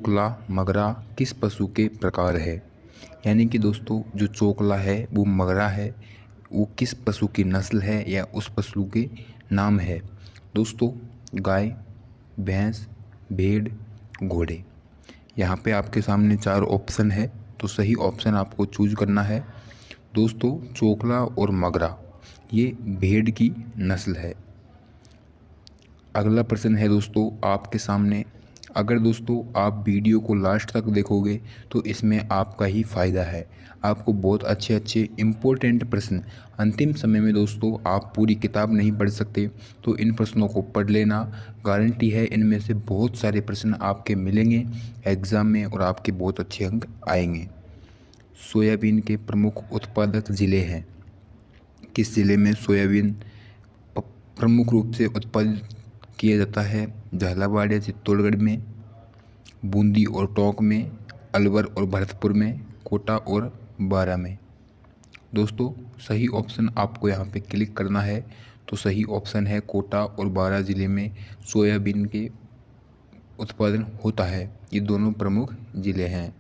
चोकला मगरा किस पशु के प्रकार है। यानी कि दोस्तों जो चोकला है वो मगरा है, वो किस पशु की नस्ल है या उस पशु के नाम है। दोस्तों गाय, भैंस, भेड़, घोड़े। यहाँ पे आपके सामने 4 ऑप्शन है, तो सही ऑप्शन आपको चूज करना है। दोस्तों चोकला और मगरा ये भेड़ की नस्ल है। अगला प्रश्न है दोस्तों आपके सामने। अगर दोस्तों आप वीडियो को लास्ट तक देखोगे तो इसमें आपका ही फ़ायदा है। आपको बहुत अच्छे अच्छे इम्पोर्टेंट प्रश्न अंतिम समय में दोस्तों आप पूरी किताब नहीं पढ़ सकते, तो इन प्रश्नों को पढ़ लेना। गारंटी है इनमें से बहुत सारे प्रश्न आपके मिलेंगे एग्ज़ाम में और आपके बहुत अच्छे अंक आएंगे। सोयाबीन के प्रमुख उत्पादक ज़िले हैं। किस ज़िले में सोयाबीन प्रमुख रूप से उत्पादित किया जाता है। झालावाड़ या चित्तौड़गढ़ में, बूंदी और टोंक में, अलवर और भरतपुर में, कोटा और बारा में। दोस्तों सही ऑप्शन आपको यहाँ पे क्लिक करना है, तो सही ऑप्शन है कोटा और बारा ज़िले में सोयाबीन के उत्पादन होता है। ये दोनों प्रमुख ज़िले हैं।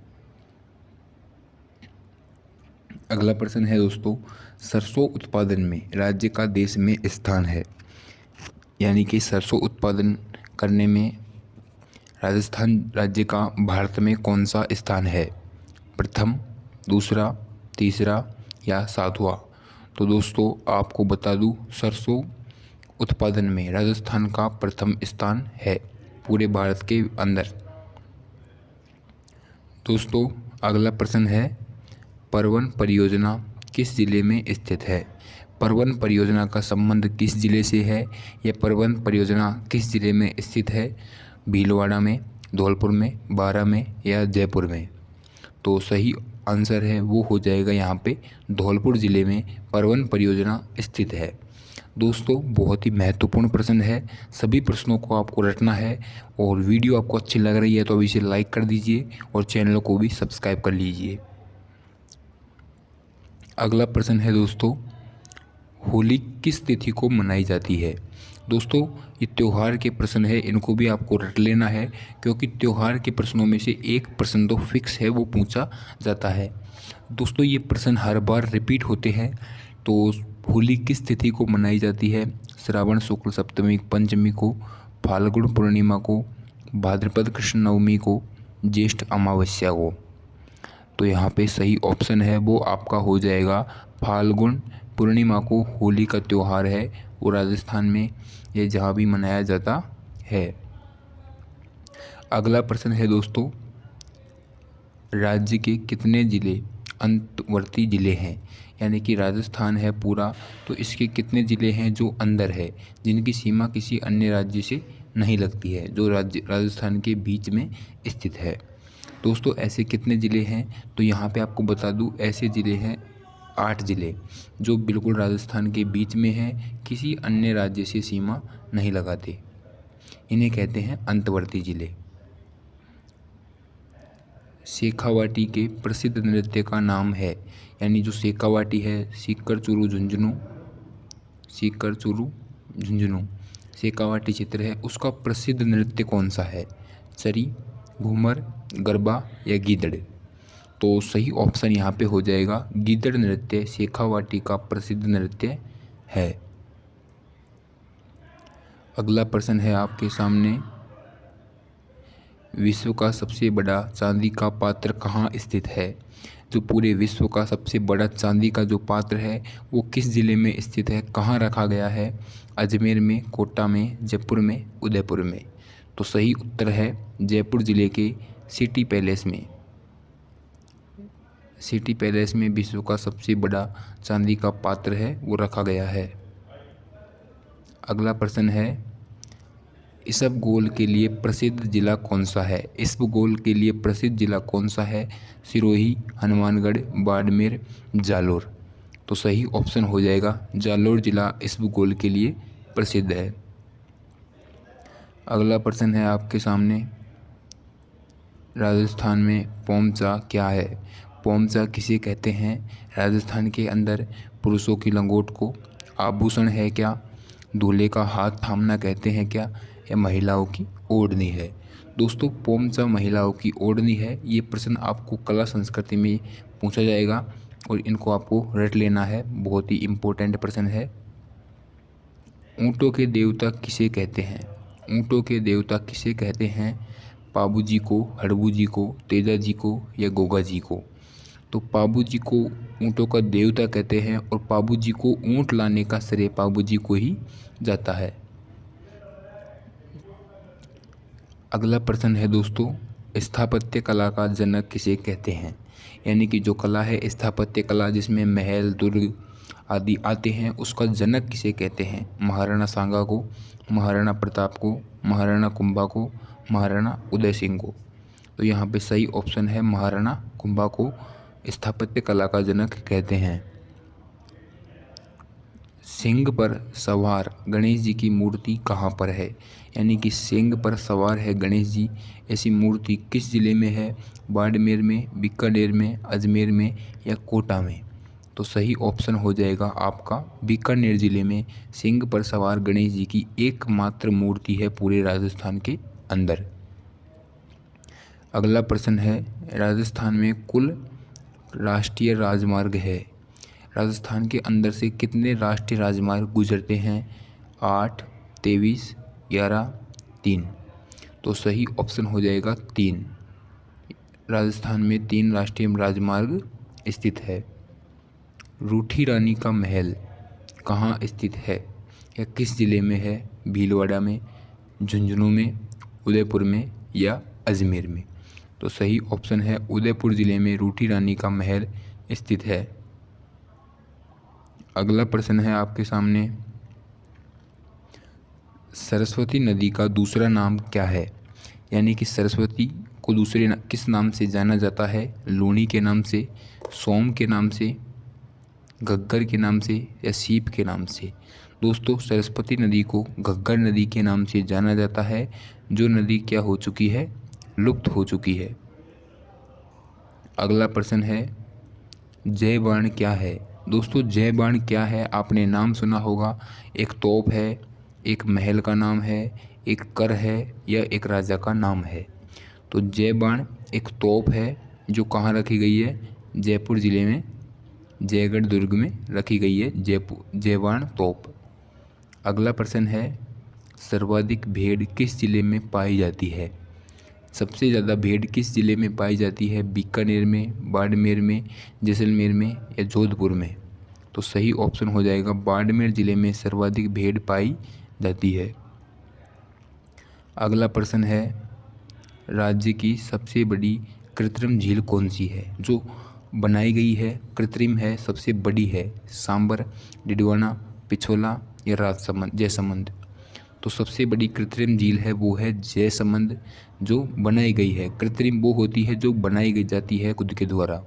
अगला प्रश्न है दोस्तों, सरसों उत्पादन में राज्य का देश में स्थान है। यानी कि सरसों उत्पादन करने में राजस्थान राज्य का भारत में कौन सा स्थान है। प्रथम, दूसरा, तीसरा या सातवां। तो दोस्तों आपको बता दूं, सरसों उत्पादन में राजस्थान का प्रथम स्थान है पूरे भारत के अंदर। दोस्तों अगला प्रश्न है, परवन परियोजना किस जिले में स्थित है। परवन परियोजना का संबंध किस जिले से है। यह परवन परियोजना किस जिले में स्थित है। भीलवाड़ा में, धौलपुर में, बारा में या जयपुर में। तो सही आंसर है वो हो जाएगा यहाँ पे धौलपुर ज़िले में परवन परियोजना स्थित है। दोस्तों बहुत ही महत्वपूर्ण प्रश्न है, सभी प्रश्नों को आपको रटना है। और वीडियो आपको अच्छी लग रही है तो अभी इसे लाइक कर दीजिए और चैनल को भी सब्सक्राइब कर लीजिए। अगला प्रश्न है दोस्तों, होली किस तिथि को मनाई जाती है। दोस्तों ये त्यौहार के प्रश्न है, इनको भी आपको रट लेना है, क्योंकि त्यौहार के प्रश्नों में से एक प्रश्न तो फिक्स है, वो पूछा जाता है। दोस्तों ये प्रश्न हर बार रिपीट होते हैं। तो होली किस तिथि को मनाई जाती है। श्रावण शुक्ल सप्तमी पंचमी को, फाल्गुन पूर्णिमा को, भाद्रपद कृष्ण नवमी को, ज्येष्ठ अमावस्या को। तो यहाँ पे सही ऑप्शन है वो आपका हो जाएगा फाल्गुन पूर्णिमा को होली का त्यौहार है, वो राजस्थान में ये जहाँ भी मनाया जाता है। अगला प्रश्न है दोस्तों, राज्य के कितने ज़िले अंतर्वर्ती ज़िले हैं। यानी कि राजस्थान है पूरा, तो इसके कितने ज़िले हैं जो अंदर है, जिनकी सीमा किसी अन्य राज्य से नहीं लगती है, जो राज्य राजस्थान के बीच में स्थित है। दोस्तों ऐसे कितने ज़िले हैं, तो यहाँ पे आपको बता दूँ ऐसे ज़िले हैं 8 ज़िले जो बिल्कुल राजस्थान के बीच में हैं, किसी अन्य राज्य से सीमा नहीं लगाते। इन्हें कहते हैं अंतर्वर्ती ज़िले। शेखावाटी के प्रसिद्ध नृत्य का नाम है। यानी जो शेखावाटी है, सीकर चूरू झुंझुनू शेखावाटी क्षेत्र है, उसका प्रसिद्ध नृत्य कौन सा है। चरी, घूमर, गरबा या गीदड़। तो सही ऑप्शन यहाँ पे हो जाएगा गीदड़ नृत्य शेखावाटी का प्रसिद्ध नृत्य है। अगला प्रश्न है आपके सामने, विश्व का सबसे बड़ा चांदी का पात्र कहाँ स्थित है। जो पूरे विश्व का सबसे बड़ा चांदी का जो पात्र है वो किस ज़िले में स्थित है, कहाँ रखा गया है। अजमेर में, कोटा में, जयपुर में, उदयपुर में। तो सही उत्तर है जयपुर ज़िले के सिटी पैलेस में। सिटी पैलेस में विश्व का सबसे बड़ा चांदी का पात्र है वो रखा गया है। अगला प्रश्न है, इसबगोल के लिए प्रसिद्ध जिला कौन सा है। इसबगोल के लिए प्रसिद्ध जिला कौन सा है। सिरोही, हनुमानगढ़, बाड़मेर, जालोर। तो सही ऑप्शन हो जाएगा जालोर जिला इसबगोल के लिए प्रसिद्ध है। अगला प्रश्न है आपके सामने, राजस्थान में पोमचा क्या है। पोमचा किसे कहते हैं। राजस्थान के अंदर पुरुषों की लंगोट को आभूषण है क्या, दूल्हे का हाथ थामना कहते हैं क्या, या महिलाओं की ओढ़नी है। दोस्तों पोमचा महिलाओं की ओढ़नी है। ये प्रश्न आपको कला संस्कृति में पूछा जाएगा और इनको आपको रट लेना है, बहुत ही इम्पोर्टेंट प्रश्न है। ऊँटों के देवता किसे कहते हैं? ऊँटों के देवता किसे कहते हैं? पाबू जी को, हड़बू जी को, तेजा जी को या गोगा जी को? तो पाबू जी को ऊँटों का देवता कहते हैं और पाबू जी को ऊँट लाने का श्रेय पाबू जी को ही जाता है। अगला प्रश्न है दोस्तों, स्थापत्य कला का जनक किसे कहते हैं? यानी कि जो कला है स्थापत्य कला, जिसमें महल दुर्ग आदि आते हैं, उसका जनक किसे कहते हैं? महाराणा सांगा को, महाराणा प्रताप को, महाराणा कुंभा को, महाराणा उदय सिंह को? तो यहाँ पे सही ऑप्शन है महाराणा कुंभा को स्थापत्य कला का जनक कहते हैं। सिंह पर सवार गणेश जी की मूर्ति कहाँ पर है? यानी कि सिंह पर सवार है गणेश जी, ऐसी मूर्ति किस जिले में है? बाड़मेर में, बीकानेर में, अजमेर में या कोटा में? तो सही ऑप्शन हो जाएगा आपका बीकानेर जिले में सिंह पर सवार गणेश जी की एकमात्र मूर्ति है पूरे राजस्थान के अंदर। अगला प्रश्न है, राजस्थान में कुल राष्ट्रीय राजमार्ग है? राजस्थान के अंदर से कितने राष्ट्रीय राजमार्ग गुजरते हैं? 8, 23, 11, 3? तो सही ऑप्शन हो जाएगा 3। राजस्थान में 3 राष्ट्रीय राजमार्ग स्थित है। रूठी रानी का महल कहाँ स्थित है या किस जिले में है? भीलवाड़ा में, झुंझुनू में, उदयपुर में या अजमेर में? तो सही ऑप्शन है उदयपुर जिले में रूठी रानी का महल स्थित है। अगला प्रश्न है आपके सामने, सरस्वती नदी का दूसरा नाम क्या है? यानी कि सरस्वती को किस नाम से जाना जाता है? लूणी के नाम से, सोम के नाम से, घग्गर के नाम से या सीप के नाम से? दोस्तों सरस्वती नदी को घग्गर नदी के नाम से जाना जाता है, जो नदी क्या हो चुकी है? लुप्त हो चुकी है। अगला प्रश्न है, जय बाण क्या है? दोस्तों जय बाण क्या है? आपने नाम सुना होगा, एक तोप है, एक महल का नाम है, एक कर है या एक राजा का नाम है? तो जय बाण एक तोप है जो कहाँ रखी गई है? जयपुर ज़िले में जयगढ़ दुर्ग में रखी गई है जय बाण तोप। अगला प्रश्न है, सर्वाधिक भेड़ किस जिले में पाई जाती है? सबसे ज़्यादा भेड़ किस ज़िले में पाई जाती है? बीकानेर में, बाड़मेर में, जैसलमेर में या जोधपुर में? तो सही ऑप्शन हो जाएगा बाड़मेर ज़िले में सर्वाधिक भेड़ पाई जाती है। अगला प्रश्न है, राज्य की सबसे बड़ी कृत्रिम झील कौन सी है? जो बनाई गई है, कृत्रिम है, सबसे बड़ी है? सांबर, डिडवाना, पिछोला या राजसमंद जयसमंद? तो सबसे बड़ी कृत्रिम झील है वो है जयसमंद, जो बनाई गई है। कृत्रिम वो होती है जो बनाई गई जाती है खुद के द्वारा।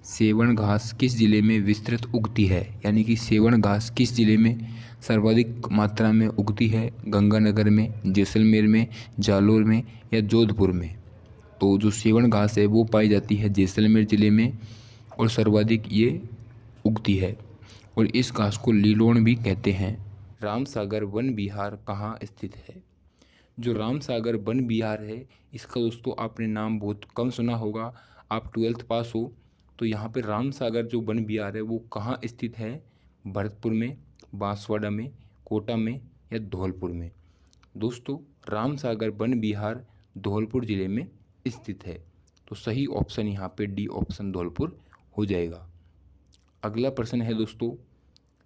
सेवण घास किस जिले में विस्तृत उगती है? यानी कि सेवण घास किस जिले में सर्वाधिक मात्रा में उगती है? गंगानगर में, जैसलमेर में, जालोर में या जोधपुर में? तो जो सेवण घास है वो पाई जाती है जैसलमेर ज़िले में और सर्वाधिक ये उगती है और इस घास को लीलोण भी कहते हैं। रामसागर वन विहार कहाँ स्थित है? जो रामसागर वन विहार है इसका दोस्तों आपने नाम बहुत कम सुना होगा, आप 12th पास हो तो यहाँ पे रामसागर जो वन विहार है वो कहाँ स्थित है? भरतपुर में, बांसवाड़ा में, कोटा में या धौलपुर में? दोस्तों रामसागर वन विहार धौलपुर ज़िले में स्थित है। तो सही ऑप्शन यहाँ पे डी ऑप्शन धौलपुर हो जाएगा। अगला प्रश्न है दोस्तों,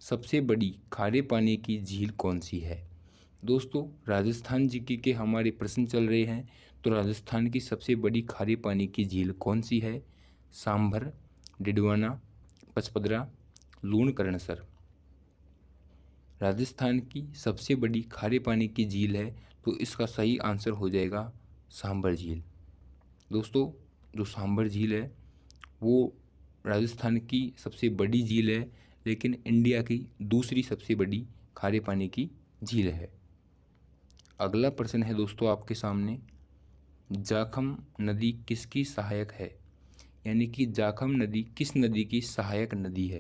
सबसे बड़ी खारे पानी की झील कौन सी है? दोस्तों राजस्थान जीके के हमारे प्रश्न चल रहे हैं, तो राजस्थान की सबसे बड़ी खारे पानी की झील कौन सी है? सांभर, डिडवाना, पचपदरा, लूणकरणसर? राजस्थान की सबसे बड़ी खारे पानी की झील है तो इसका सही आंसर हो जाएगा सांभर झील। दोस्तों जो सांभर झील है वो राजस्थान की सबसे बड़ी झील है, लेकिन इंडिया की दूसरी सबसे बड़ी खारे पानी की झील है। अगला प्रश्न है दोस्तों आपके सामने, जाखम नदी किसकी सहायक है? यानी कि जाखम नदी किस नदी की सहायक नदी है?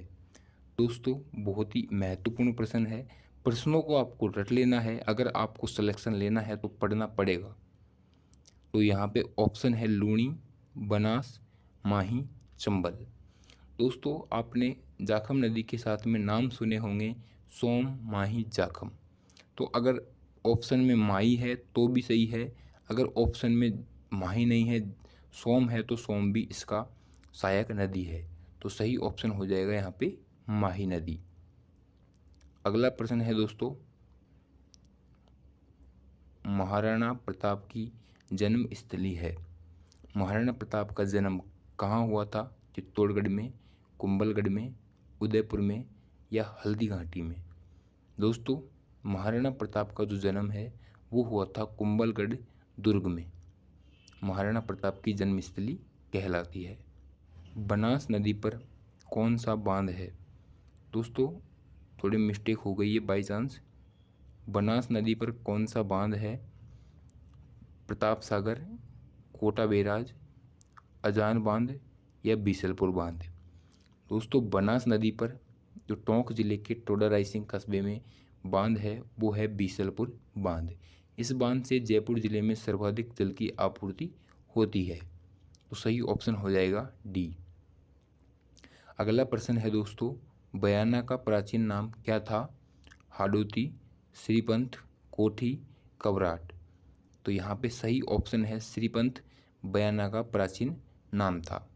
दोस्तों बहुत ही महत्वपूर्ण प्रश्न है, प्रश्नों को आपको रट लेना है, अगर आपको सिलेक्शन लेना है तो पढ़ना पड़ेगा। तो यहाँ पे ऑप्शन है लूणी, बनास, माही, चंबल। दोस्तों आपने जाखम नदी के साथ में नाम सुने होंगे, सोम, माही, जाखम। तो अगर ऑप्शन में माही है तो भी सही है, अगर ऑप्शन में माही नहीं है, सोम है, तो सोम भी इसका सहायक नदी है। तो सही ऑप्शन हो जाएगा यहाँ पे माही नदी। अगला प्रश्न है दोस्तों, महाराणा प्रताप की जन्म स्थली है। महाराणा प्रताप का जन्म कहाँ हुआ था? चित्तौड़गढ़ में, कुंभलगढ़ में, उदयपुर में या हल्दी घाटी में? दोस्तों महाराणा प्रताप का जो जन्म है वो हुआ था कुंभलगढ़ दुर्ग में, महाराणा प्रताप की जन्मस्थली कहलाती है। बनास नदी पर कौन सा बांध है? दोस्तों थोड़ी मिस्टेक हो गई है बाई चांस। बनास नदी पर कौन सा बांध है? प्रताप सागर, कोटा बैराज, अजान बांध या बीसलपुर बांध? दोस्तों बनास नदी पर जो टोंक जिले के टोडा रायसिंह कस्बे में बांध है वो है बीसलपुर बांध। इस बांध से जयपुर जिले में सर्वाधिक जल की आपूर्ति होती है। तो सही ऑप्शन हो जाएगा डी। अगला प्रश्न है दोस्तों, बयाना का प्राचीन नाम क्या था? हाडोती, श्रीपंथ, कोठी, कवराट? तो यहाँ पे सही ऑप्शन है श्रीपंथ बयाना का प्राचीन नाम था।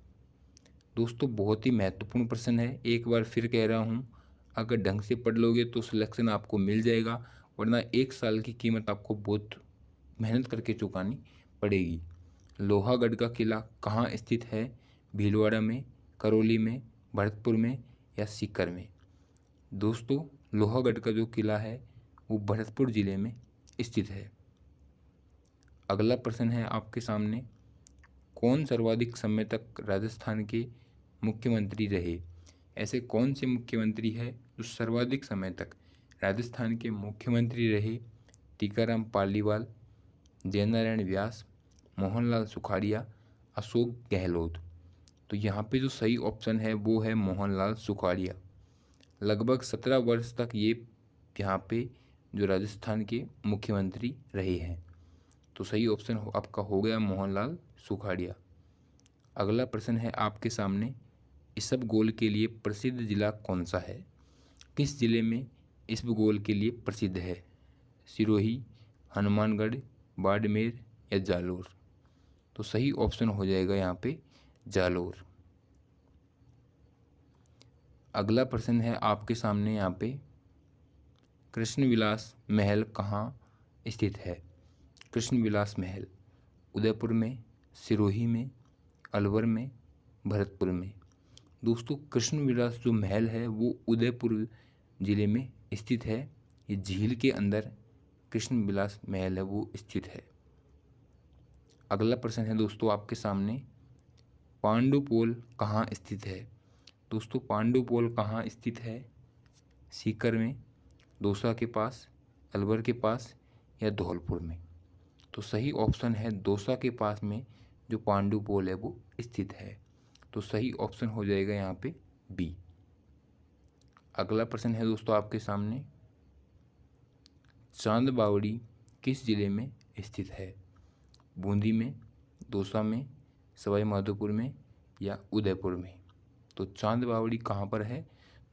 दोस्तों बहुत ही महत्वपूर्ण प्रश्न है, एक बार फिर कह रहा हूँ, अगर ढंग से पढ़ लोगे तो सिलेक्शन आपको मिल जाएगा, वरना एक साल की कीमत आपको बहुत मेहनत करके चुकानी पड़ेगी। लोहागढ़ का किला कहाँ स्थित है? भीलवाड़ा में, करौली में, भरतपुर में या सीकर में? दोस्तों लोहागढ़ का जो किला है वो भरतपुर जिले में स्थित है। अगला प्रश्न है आपके सामने, कौन सर्वाधिक समय तक राजस्थान के मुख्यमंत्री रहे? ऐसे कौन से मुख्यमंत्री हैं जो सर्वाधिक समय तक राजस्थान के मुख्यमंत्री रहे? टीकाराम पालीवाल, जयनारायण व्यास, मोहनलाल सुखाड़िया, अशोक गहलोत? तो यहाँ पे जो सही ऑप्शन है वो है मोहनलाल सुखाड़िया। लगभग 17 वर्ष तक ये यहाँ पे जो राजस्थान के मुख्यमंत्री रहे हैं। तो सही ऑप्शन आपका हो गया मोहनलाल सुखाड़िया। अगला प्रश्न है आपके सामने, इसबगोल के लिए प्रसिद्ध जिला कौन सा है? किस जिले में इसबगोल के लिए प्रसिद्ध है? सिरोही, हनुमानगढ़, बाड़मेर या जालोर? तो सही ऑप्शन हो जाएगा यहाँ पे जालोर। अगला प्रश्न है आपके सामने यहाँ पे, कृष्णविलास महल कहाँ स्थित है? कृष्णविलास महल उदयपुर में, सिरोही में, अलवर में, भरतपुर में? दोस्तों कृष्णविलास जो महल है वो उदयपुर ज़िले में स्थित है। ये झील के अंदर कृष्णविलास महल है वो स्थित है। अगला प्रश्न है दोस्तों आपके सामने, पांडुपोल कहाँ स्थित है? दोस्तों पांडुपोल कहाँ स्थित है? सीकर में, दौसा के पास, अलवर के पास या धौलपुर में? तो सही ऑप्शन है दौसा के पास में जो पांडुपोल है वो स्थित है। तो सही ऑप्शन हो जाएगा यहाँ पे बी। अगला प्रश्न है दोस्तों आपके सामने, चांद बावड़ी किस जिले में स्थित है? बूंदी में, दौसा में, सवाई माधोपुर में या उदयपुर में? तो चांद बावड़ी कहाँ पर है?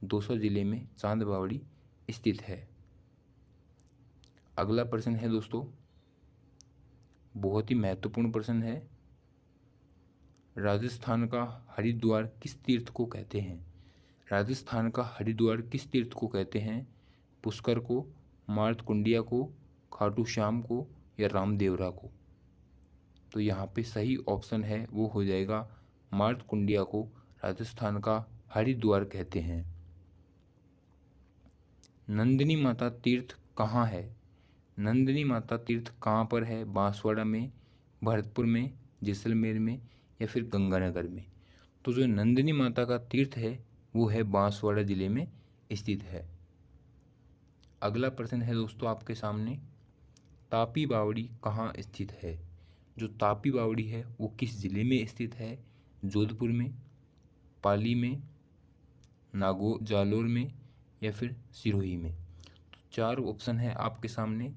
दौसा जिले में चांद बावड़ी स्थित है। अगला प्रश्न है दोस्तों, बहुत ही महत्वपूर्ण प्रश्न है, राजस्थान का हरिद्वार किस तीर्थ को कहते हैं? राजस्थान का हरिद्वार किस तीर्थ को कहते हैं? पुष्कर को, मार्तकुंडिया को, खाटू श्याम को या रामदेवरा को? तो यहाँ पे सही ऑप्शन है वो हो जाएगा मार्तकुंडिया को राजस्थान का हरिद्वार कहते हैं। नंदिनी माता तीर्थ कहाँ है? नंदिनी माता तीर्थ कहाँ पर है? बांसवाड़ा में, भरतपुर में, जैसलमेर में या फिर गंगानगर में? तो जो नंदिनी माता का तीर्थ है वो है बांसवाड़ा जिले में स्थित है। अगला प्रश्न है दोस्तों आपके सामने, तापी बावड़ी कहाँ स्थित है? जो तापी बावड़ी है वो किस जिले में स्थित है? जोधपुर में, पाली में, जालोर में या फिर सिरोही में? तो चार ऑप्शन है आपके सामने।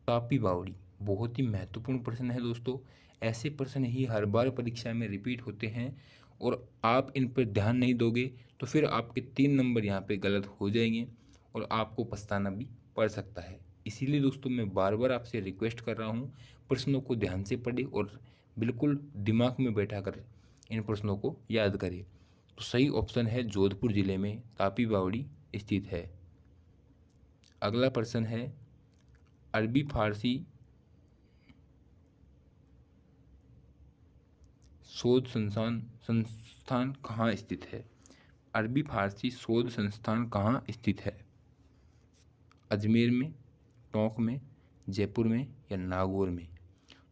तापी बावड़ी, बहुत ही महत्वपूर्ण प्रश्न है दोस्तों। ऐसे प्रश्न ही हर बार परीक्षा में रिपीट होते हैं और आप इन पर ध्यान नहीं दोगे तो फिर आपके 3 नंबर यहाँ पे गलत हो जाएंगे और आपको पछताना भी पड़ सकता है। इसीलिए दोस्तों मैं बार बार आपसे रिक्वेस्ट कर रहा हूँ, प्रश्नों को ध्यान से पढ़े और बिल्कुल दिमाग में बैठा कर इन प्रश्नों को याद करें। तो सही ऑप्शन है जोधपुर जिले में तापी बावड़ी स्थित है। अगला प्रश्न है अरबी फारसी शोध संस्थान कहाँ स्थित है? अरबी फारसी शोध संस्थान कहाँ स्थित है? अजमेर में, टोंक में, जयपुर में या नागौर में?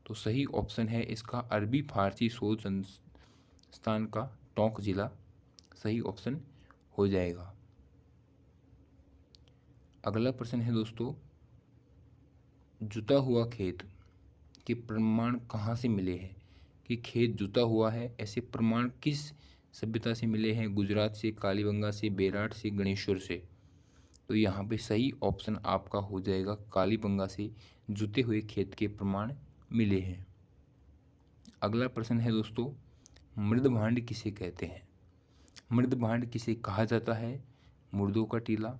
तो सही ऑप्शन है इसका अरबी फारसी शोध संस्थान का टोंक जिला सही ऑप्शन हो जाएगा। अगला प्रश्न है दोस्तों, जुता हुआ खेत के प्रमाण कहाँ से मिले हैं कि खेत जुता हुआ है? ऐसे प्रमाण किस सभ्यता से मिले हैं? गुजरात से, कालीबंगा से, बेराट से, गणेश्वर से? तो यहाँ पे सही ऑप्शन आपका हो जाएगा कालीबंगा से जुते हुए खेत के प्रमाण मिले हैं। अगला प्रश्न है दोस्तों, मृदभांड किसे कहते हैं? मृदभांड किसे कहा जाता है? मुर्दों का टीला,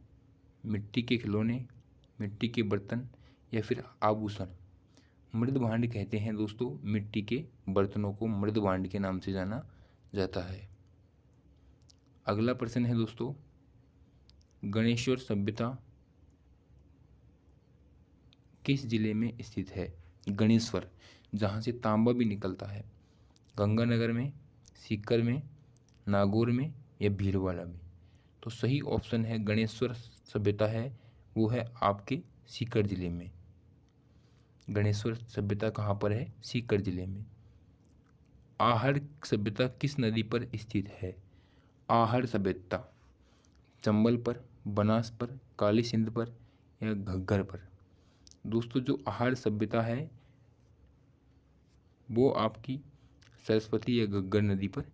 मिट्टी के खिलौने, मिट्टी के बर्तन या फिर आभूषण? मृदभांड कहते हैं दोस्तों मिट्टी के बर्तनों को मृदभांड के नाम से जाना जाता है। अगला प्रश्न है दोस्तों, गणेश्वर सभ्यता किस जिले में स्थित है? गणेश्वर, जहाँ से तांबा भी निकलता है, गंगानगर में, सीकर में, नागौर में या भीलवाड़ा में? तो सही ऑप्शन है गणेश्वर सभ्यता है वो है आपके सीकर जिले में। गणेश्वर सभ्यता कहाँ पर है? सीकर जिले में। आहड़ सभ्यता किस नदी पर स्थित है? आहड़ सभ्यता चंबल पर, बनास पर, काली सिंध पर या घग्गर पर? दोस्तों जो आहड़ सभ्यता है वो आपकी सरस्वती या घग्गर नदी पर